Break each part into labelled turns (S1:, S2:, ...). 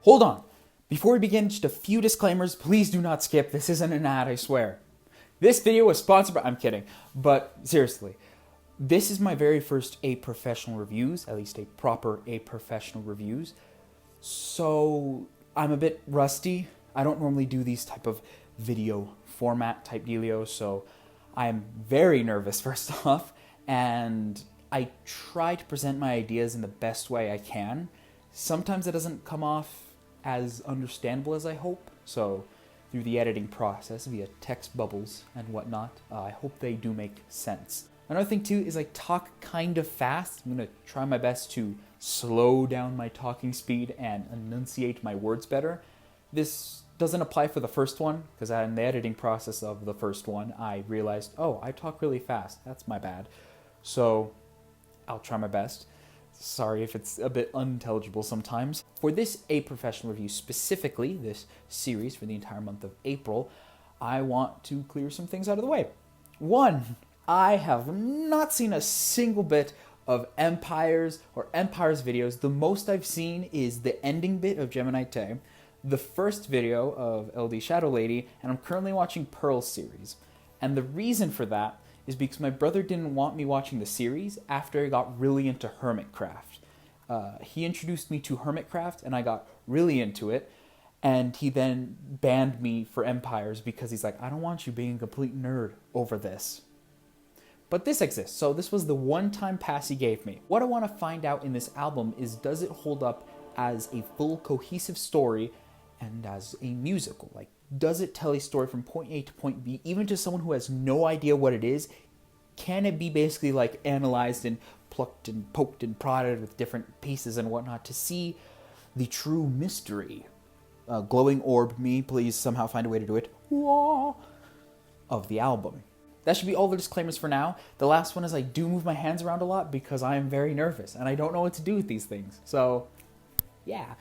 S1: Hold on. Before we begin, just a few disclaimers. Please do not skip. This isn't an ad, I swear. This video was sponsored by... I'm kidding. But seriously, this is my very first A Professional reviews, at least a proper A Professional reviews. So I'm a bit rusty. I don't normally do these type of video format type dealios, so I'm very nervous first off, and I try to present my ideas in the best way I can. Sometimes it doesn't come off as understandable as I hope, so through the editing process via text bubbles and whatnot, I hope they do make sense. Another thing too is I talk kind of fast. I'm going to try my best to slow down my talking speed and enunciate my words better. This doesn't apply for the first one, because in the editing process of the first one, I realized, oh, I talk really fast. That's my bad. So I'll try my best. Sorry if it's a bit unintelligible sometimes. For this A Professional review specifically, this series for the entire month of April, I want to clear some things out of the way. One, I have not seen a single bit of Empires or Empires videos. The most I've seen is the ending bit of Gemini Tay, the first video of LD Shadow Lady, and I'm currently watching Pearl's series. And the reason for that is because my brother didn't want me watching the series after I got really into Hermitcraft. He introduced me to Hermitcraft and I got really into it, and he then banned me for Empires because he's like, I don't want you being a complete nerd over this. But this exists, so this was the one-time pass he gave me. What I want to find out in this album is, does it hold up as a full cohesive story and as a musical? Like, does it tell a story from point A to point B, even to someone who has no idea what it is? Can it be basically like analyzed and plucked and poked and prodded with different pieces and whatnot to see the true mystery? Glowing orb me, please somehow find a way to do it. Of the album. That should be all the disclaimers for now. The last one is I do move my hands around a lot because I am very nervous and I don't know what to do with these things. So, yeah.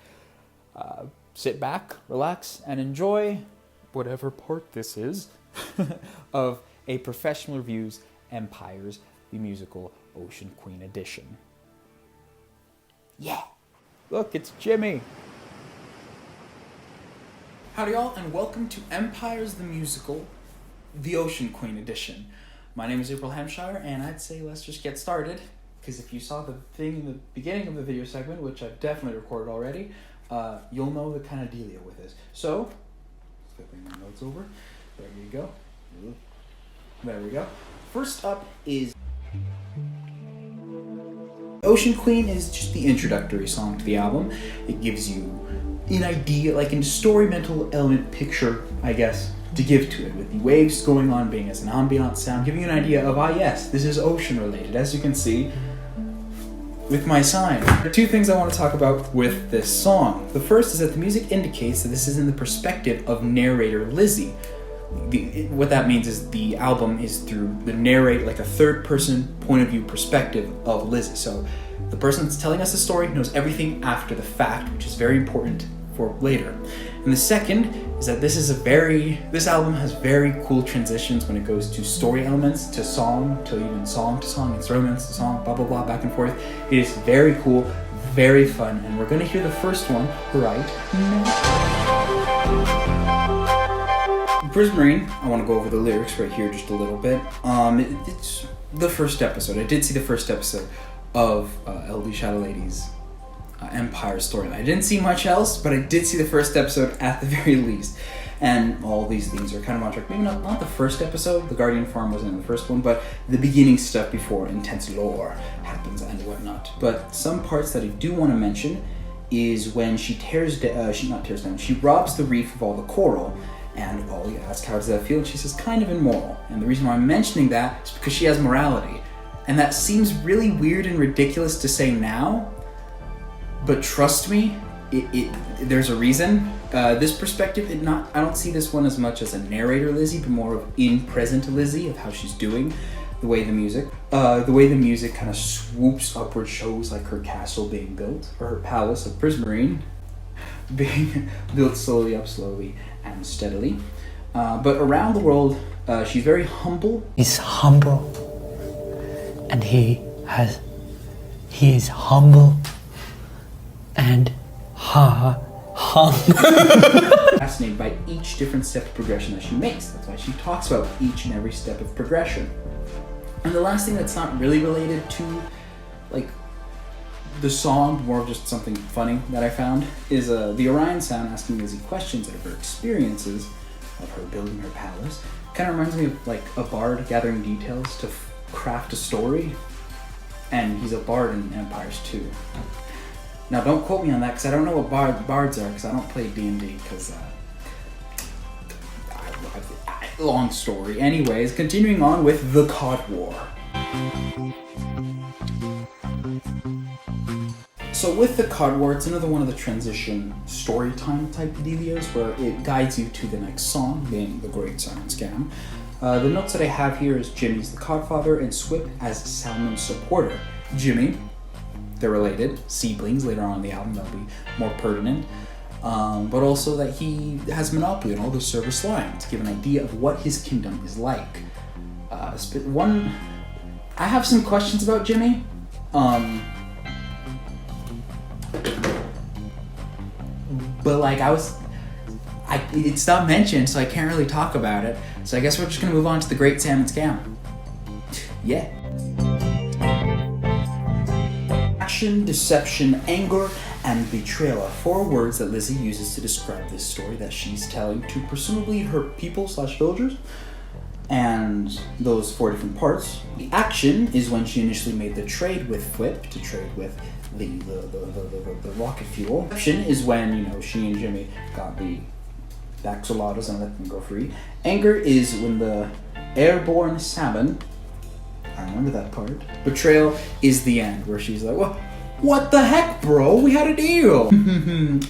S1: Sit back, relax, and enjoy whatever part this is of A Professional Reviews Empires, the Musical Ocean Queen Edition. Yeah! Look, it's Jimmy! Howdy y'all, and welcome to Empires the Musical, the Ocean Queen Edition. My name is April Hampshire, and I'd say let's just get started, because if you saw the thing in the beginning of the video segment, which I've definitely recorded already, you'll know the kind of dealio with this. So, flipping my notes over. There you go. There we go. First up is... Ocean Queen is just the introductory song to the album. It gives you an idea, like a story mental element picture, I guess, to give to it, with the waves going on being as an ambient sound, giving you an idea of, yes, this is ocean related, as you can see with my sign. There are two things I want to talk about with this song. The first is that the music indicates that this is in the perspective of narrator Lizzie. What that means is the album is through the like a third person point of view perspective of Lizzie. So the person that's telling us the story knows everything after the fact, which is very important for later. And the second is that this album has very cool transitions when it goes to story elements, to song, to even song to song, instruments to song, blah blah blah, back and forth. It is very cool, very fun, and we're gonna hear the first one right now. Prismarine, I want to go over the lyrics right here just a little bit. It's the first episode. I did see the first episode of LD Shadow Lady's Empire storyline. I didn't see much else, but I did see the first episode at the very least. And all these things are kind of on track. Maybe not the first episode, the Guardian Farm wasn't in the first one, but the beginning stuff before intense lore happens and whatnot. But some parts that I do want to mention is when she she robs the reef of all the coral, and Ollie asks, how does that feel? And she says, kind of immoral. And the reason why I'm mentioning that is because she has morality. And that seems really weird and ridiculous to say now, but trust me, there's a reason. This perspective, I don't see this one as much as a narrator Lizzie, but more of in-present Lizzie, of how she's doing, the way the music kind of swoops upward, shows like her castle being built, or her palace of Prismarine being built slowly and steadily. But around the world, she's very humble.
S2: He's humble, and he is humble, and
S1: Fascinated by each different step of progression that she makes. That's why she talks about each and every step of progression. And the last thing that's not really related to, like, the song, more of just something funny that I found, is the Orion sound asking Lizzie questions of her experiences of her building her palace. Kind of reminds me of, like, a bard gathering details to craft a story. And he's a bard in Empires too. Now, don't quote me on that, because I don't know what bards are, because I don't play D&D, because, long story. Anyways, continuing on with the Cod War. So with the Cod War, it's another one of the transition story time type dealios, where it guides you to the next song, being The Great Salmon Scam. The notes that I have here is Jimmy's the Codfather and Swip as Salmon's supporter. Jimmy, they're related, siblings later on in the album, that'll be more pertinent. But also that he has monopoly on all the service lines to give an idea of what his kingdom is like. I have some questions about Jimmy. But like it's not mentioned, so I can't really talk about it. So I guess we're just gonna move on to the Great Salmon Scam. Yeah. Action, deception, anger, and betrayal are 4 words that Lizzie uses to describe this story that she's telling to presumably her people/villagers. And those 4 different parts. The action is when she initially made the trade with Flip to trade with the rocket fuel. Deception is when, you know, she and Jimmy got the axolotls and let them go free. Anger is when the airborne salmon, I remember that part. Betrayal is the end, where she's like, what the heck, bro? We had a deal.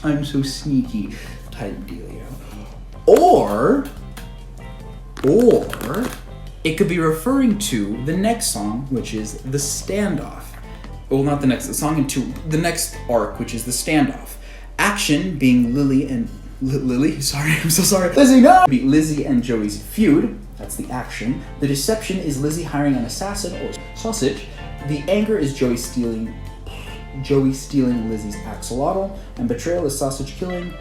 S1: I'm so sneaky type dealio. Or it could be referring to the next song, which is the standoff. Well, not the next, the song into the next arc, which is the standoff. Action being Lily, sorry, I'm so sorry. Lizzie, no! Be Lizzie and Joey's feud, that's the action. The deception is Lizzie hiring an assassin or sausage. The anger is Joey stealing Lizzie's axolotl. And betrayal is sausage killing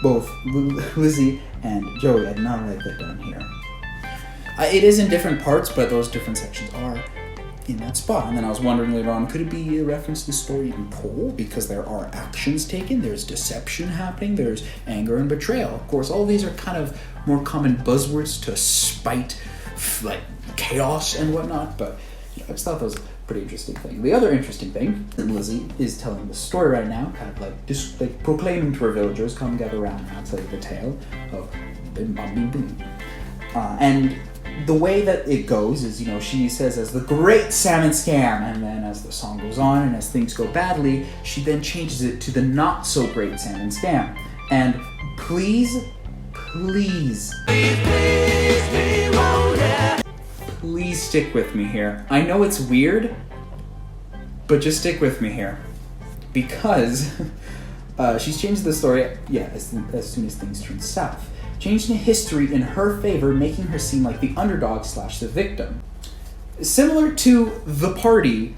S1: both Lizzie and Joey. I did not write that down here. It is in different parts, but those different sections are in that spot. And then I was wondering later on, could it be a reference to the story in Pole? Because there are actions taken, there's deception happening, there's anger and betrayal. Of course, all these are kind of more common buzzwords to spite, like, chaos and whatnot, but you know, I just thought that was a pretty interesting thing. The other interesting thing that Lizzie is telling the story right now, kind of like just like proclaiming to her villagers, come gather around and I'll tell you the tale of Bim Bam Bim Boom. And the way that it goes is, you know, she says as the Great Salmon Scam, and then as the song goes on and as things go badly, she then changes it to the Not So Great Salmon Scam. And please stick with me here. I know it's weird, but just stick with me here. Because she's changed the story, as soon as things turn south. Changing history in her favor, making her seem like the underdog / the victim. Similar to The Party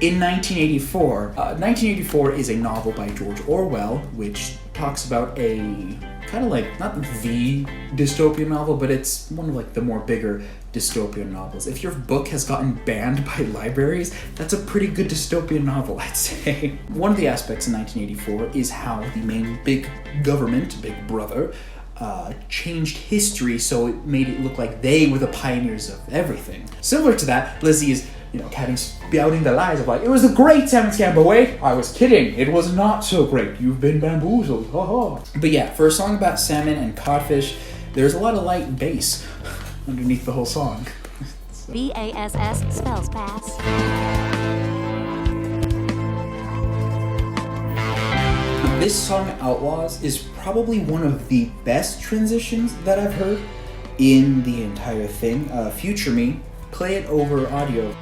S1: in 1984. 1984 is a novel by George Orwell, which talks about a kind of like, not the dystopian novel, but it's one of like the more bigger dystopian novels. If your book has gotten banned by libraries, that's a pretty good dystopian novel, I'd say. One of the aspects in 1984 is how the main big government, Big Brother, changed history so it made it look like they were the pioneers of everything. Similar to that, Lizzie is, you know, spouting the lies of like, it was a great salmon scam, but wait, I was kidding. It was not so great. You've been bamboozled. Ha. But yeah, for a song about salmon and codfish, there's a lot of light bass underneath the whole song. So.
S3: BASS spells bass.
S1: This song, Outlaws, is probably one of the best transitions that I've heard in the entire thing. Future me, play it over audio.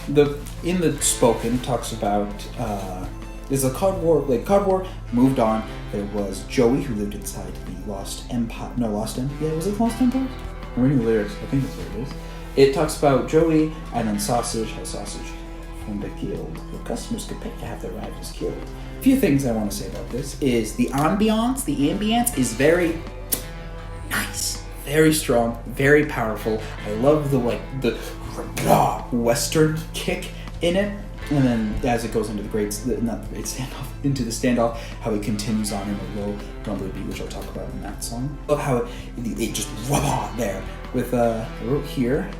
S1: In the spoken talks about there's a Cod War moved on. There was Joey who lived inside the Lost Empire. No, Lost Empire. Yeah, was it Lost Empire? I'm reading the lyrics. I think that's what it is. It talks about Joey and then Sausage, how Sausage whom they killed, or customers could pay to have their rivals killed. A few things I want to say about this is the ambiance is very nice, very strong, very powerful. I love the Western kick in it. And then as it goes into the into the standoff, how it continues on in a low rumbly beat, which I'll talk about in that song. I love how it just there with I wrote here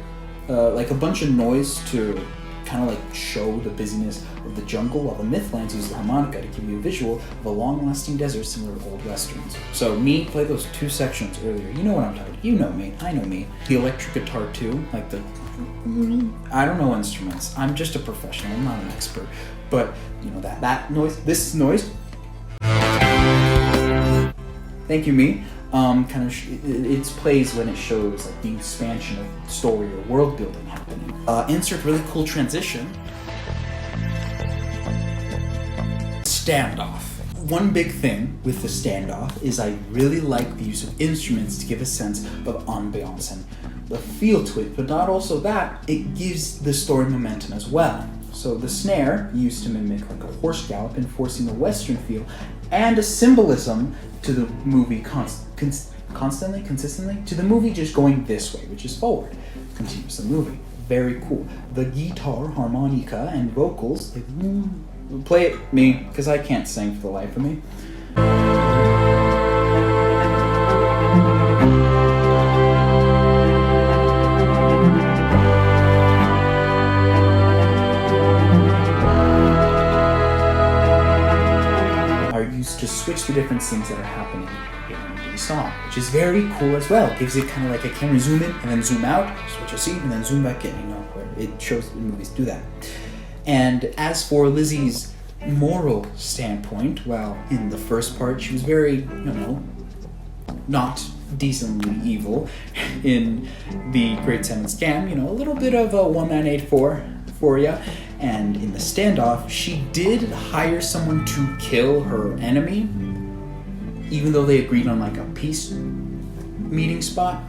S1: like a bunch of noise to kind of like show the busyness of the jungle, while the Mythlands use the harmonica to give you a visual of a long-lasting desert similar to old westerns. So me play those two sections earlier. You know what I'm talking about. You know me. I know me. The electric guitar too, like the I don't know instruments. I'm just a professional. I'm not an expert. But you know that noise. This noise. Thank you, me. It plays when it shows like the expansion of story or world building happening. Insert really cool transition. Standoff. One big thing with the standoff is I really like the use of instruments to give a sense of ambiance and the feel to it, but not also that, it gives the story momentum as well. So the snare used to mimic like a horse gallop, enforcing the Western feel and a symbolism to the movie consistently to the movie just going this way, which is forward, continues the movie. Very cool. The guitar, harmonica, and vocals, play it me, because I can't sing for the life of me. To switch the different scenes that are happening in the song, which is very cool as well. It gives it kind of like a camera zoom in and then zoom out, switch a scene and then zoom back in, you know, where it shows the movies do that. And as for Lizzie's moral standpoint, well, in the first part she was very, you know, not decently evil. In the Great Salmon Scam, you know, a little bit of a 1984 for you. And in the standoff, she did hire someone to kill her enemy, even though they agreed on like a peace meeting spot.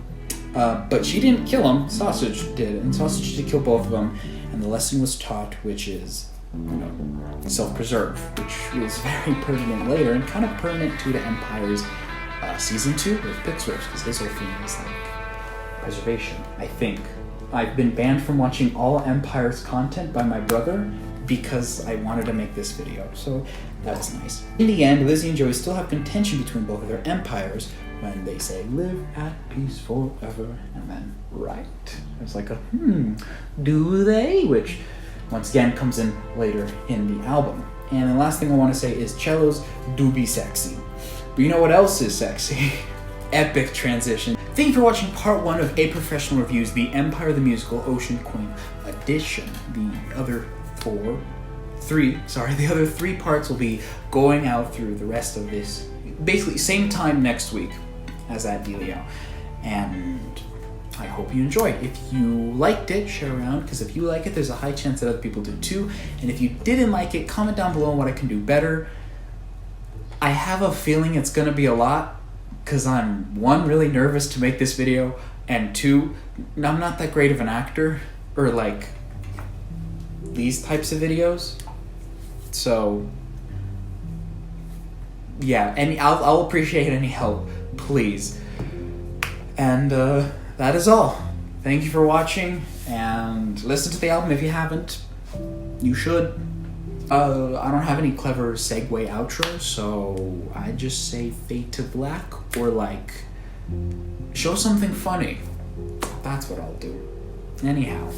S1: But she didn't kill him, Sausage did, and Sausage did kill both of them. And the lesson was taught, which is, you know, self-preserve, which was very pertinent later and kind of pertinent to the Empire's season 2 with Pixar's, because his whole theme is like preservation, I think. I've been banned from watching all Empire's content by my brother because I wanted to make this video, so that was nice. In the end, Lizzie and Joey still have contention between both of their empires when they say, live at peace forever, and then, right. It's like a, do they? Which, once again, comes in later in the album. And the last thing I want to say is cellos do be sexy. But you know what else is sexy? Epic transition. Thank you for watching part 1 of A Professional Reviews, The Empire the Musical Ocean Queen Edition. The other three parts will be going out through the rest of this, basically same time next week as that dealio. And I hope you enjoyed. If you liked it, share around, because if you like it, there's a high chance that other people do too. And if you didn't like it, comment down below on what I can do better. I have a feeling it's gonna be a lot, because I'm, 1, really nervous to make this video, and 2, I'm not that great of an actor, or like, these types of videos. So, yeah, I'll appreciate any help, please. And that is all. Thank you for watching, and listen to the album if you haven't. You should. I don't have any clever segue outro, so I just say fade to black, or like, show something funny. That's what I'll do. Anyhow.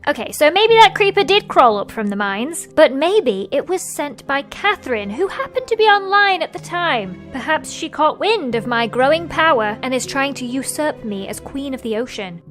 S3: Okay, so maybe that creeper did crawl up from the mines, but maybe it was sent by Catherine, who happened to be online at the time. Perhaps she caught wind of my growing power and is trying to usurp me as Queen of the Ocean.